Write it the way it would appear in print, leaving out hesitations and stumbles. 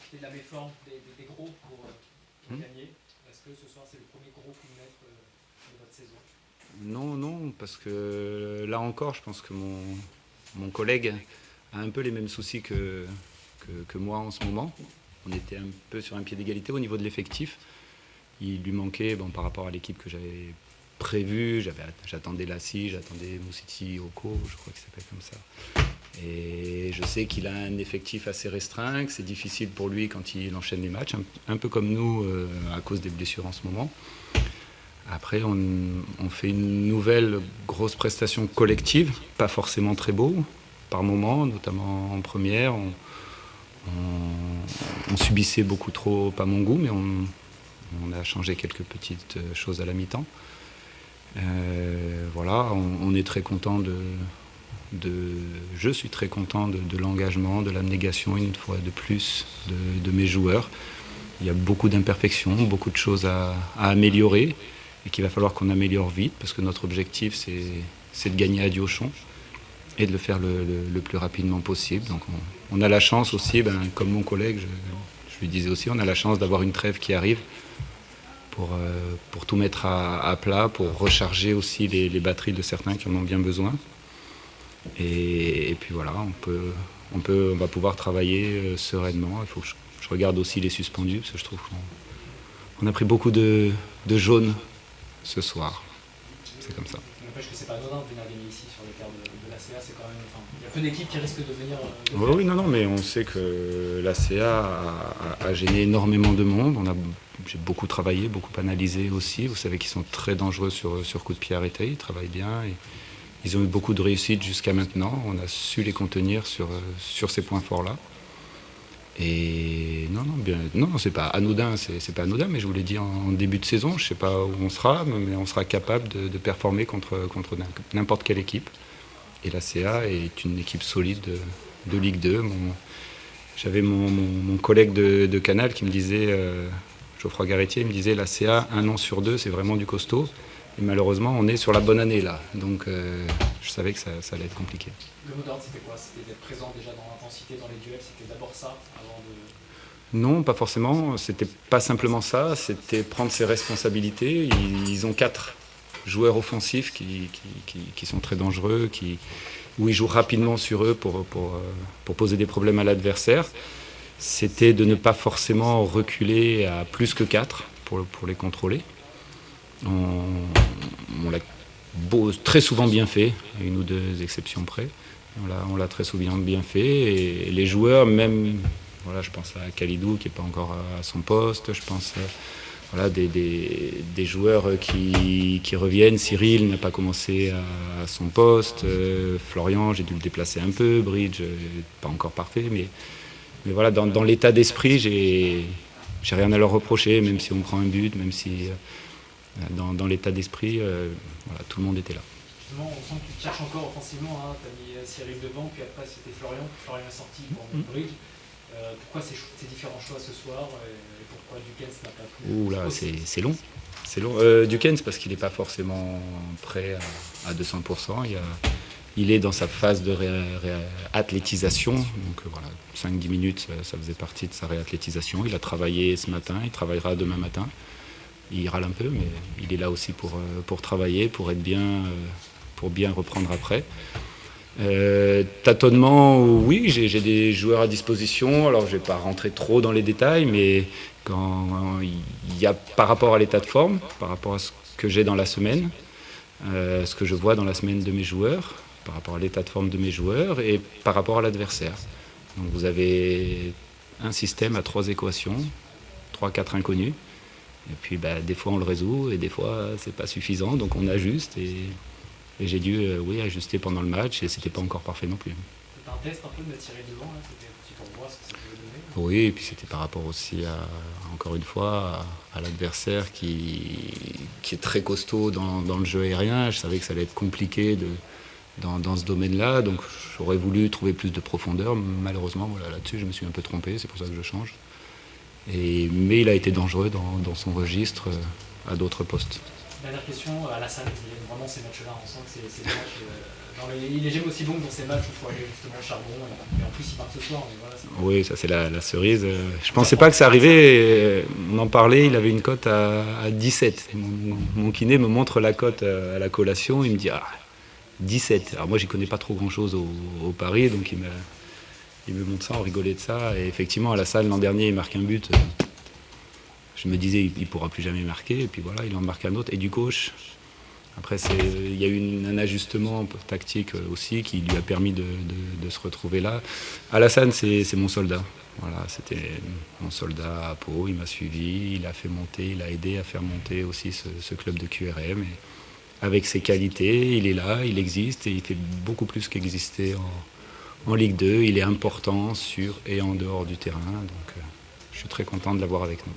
profiter de la méforme des gros pour gagner. Est-ce que ce soir c'est le premier gros coup de maître de votre saison? Non, parce que là encore, je pense que mon collègue a un peu les mêmes soucis que moi en ce moment. On était un peu sur un pied d'égalité au niveau de l'effectif. Il lui manquait, par rapport à l'équipe que j'avais prévue, j'attendais Lassi, j'attendais Moussiti Oko, je crois qu'il s'appelle comme ça. Et je sais qu'il a un effectif assez restreint, que c'est difficile pour lui quand il enchaîne les matchs, un peu comme nous à cause des blessures en ce moment. Après, on fait une nouvelle grosse prestation collective, pas forcément très beau, par moment, notamment en première. On subissait beaucoup trop, pas mon goût, mais on a changé quelques petites choses à la mi-temps. Voilà, on est très content je suis très content de l'engagement, de l'abnégation une fois de plus de mes joueurs. Il y a beaucoup d'imperfections, beaucoup de choses à améliorer et qu'il va falloir qu'on améliore vite parce que notre objectif c'est de gagner à Diochon et de le faire le plus rapidement possible. Donc on a la chance aussi, comme mon collègue, je lui disais aussi, on a la chance d'avoir une trêve qui arrive pour tout mettre à plat, pour recharger aussi les batteries de certains qui en ont bien besoin. Et puis voilà, on va pouvoir travailler sereinement. Il faut que je regarde aussi les suspendus, parce que je trouve qu'on a pris beaucoup de jaunes ce soir. C'est comme ça. Ça n'empêche que c'est pas anodin de venir gagner ici sur les terres de l'ACA. C'est quand même, il y a peu d'équipes qui risquent de venir. Oui, non, mais on sait que l'ACA a gêné énormément de monde. J'ai beaucoup travaillé, beaucoup analysé aussi. Vous savez qu'ils sont très dangereux sur coup de pied arrêté. Ils travaillent bien. Ils ont eu beaucoup de réussite jusqu'à maintenant. On a su les contenir sur ces points forts-là. Et non, c'est pas anodin, mais je vous l'ai dit en début de saison, je ne sais pas où on sera, mais on sera capable de performer contre n'importe quelle équipe. Et la CA est une équipe solide de Ligue 2. J'avais mon collègue de Canal qui me disait, Geoffroy Garretier, il me disait la CA, 1 an sur 2, c'est vraiment du costaud. Et malheureusement, on est sur la bonne année là. Donc je savais que ça allait être compliqué. Le mot d'ordre, c'était quoi? C'était d'être présent déjà dans l'intensité, dans les duels? C'était d'abord ça avant de... Non, pas forcément. C'était pas simplement ça. C'était prendre ses responsabilités. Ils ont 4 joueurs offensifs qui sont très dangereux, où ils jouent rapidement sur eux pour poser des problèmes à l'adversaire. C'était de ne pas forcément reculer à plus que 4 pour les contrôler. On l'a très souvent bien fait, à 1 ou 2 exceptions près. On l'a très souvent bien fait. Et les joueurs, même, voilà, je pense à Khalidou qui n'est pas encore à son poste, je pense à des joueurs qui reviennent. Cyril n'a pas commencé à son poste. Florian, j'ai dû le déplacer un peu. Bridge, pas encore parfait, mais voilà, dans l'état d'esprit, j'ai rien à leur reprocher, même si on prend un but, même si... Dans l'état d'esprit, voilà, tout le monde était là. Justement, on sent que tu cherches encore offensivement. Hein. Tu as mis Cyril devant, puis après c'était Florian. Florian est sorti pour Bridge. Pourquoi ces différents choix ce soir et pourquoi Dukens n'a pas pu... Ouh là, c'est long. C'est long. Dukens, parce qu'il n'est pas forcément prêt à 200%. Il est dans sa phase de réathlétisation. Donc voilà, 5-10 minutes, ça faisait partie de sa réathlétisation. Il a travaillé ce matin, il travaillera demain matin. Il râle un peu, mais il est là aussi pour travailler, pour bien reprendre après. Tâtonnement, oui, j'ai des joueurs à disposition. Alors, je ne vais pas rentrer trop dans les détails, mais quand il y a par rapport à l'état de forme, par rapport à ce que j'ai dans la semaine, ce que je vois dans la semaine de mes joueurs, par rapport à l'état de forme de mes joueurs et par rapport à l'adversaire. Donc, vous avez un système à 3 équations, 3-4 inconnus. Et puis des fois on le résout et des fois c'est pas suffisant, donc on ajuste et j'ai dû ajuster pendant le match et c'était pas encore parfait non plus. C'était un test un peu de mettre Cyril devant, là, c'était aussi pour voir ce que ça pouvait donner. Oui, et puis c'était par rapport aussi encore une fois à l'adversaire qui est très costaud dans le jeu aérien. Je savais que ça allait être compliqué dans ce domaine-là, donc j'aurais voulu trouver plus de profondeur. Malheureusement, voilà, là-dessus je me suis un peu trompé, c'est pour ça que je change. Mais il a été dangereux dans son registre à d'autres postes. Dernière question, Alassane, il aime vraiment ces matchs-là. On sent que c'est des matchs. Il les j'aime aussi bon dans ces matchs où il faut aller justement au charbon. Et en plus, il marque ce soir. Mais voilà, oui, ça c'est la cerise. Je pensais pas que ça arrivait. On en parlait, il avait une cote à 17. Mon kiné me montre la cote à la collation. Il me dit 17. Alors moi, j'y connais pas trop grand-chose au pari, donc il me montre ça, on rigolait de ça. Et effectivement, Alassane, l'an dernier, il marque un but. Je me disais, il ne pourra plus jamais marquer. Et puis voilà, il en marque un autre. Et du gauche, après, il y a eu un ajustement tactique aussi qui lui a permis de se retrouver là. Alassane, c'est mon soldat. Voilà, c'était mon soldat à Pau. Il m'a suivi, il a fait monter, il a aidé à faire monter aussi ce club de QRM. Et avec ses qualités, il est là, il existe et il fait beaucoup plus qu'exister en Ligue 2. Il est important sur et en dehors du terrain. Donc, je suis très content de l'avoir avec nous.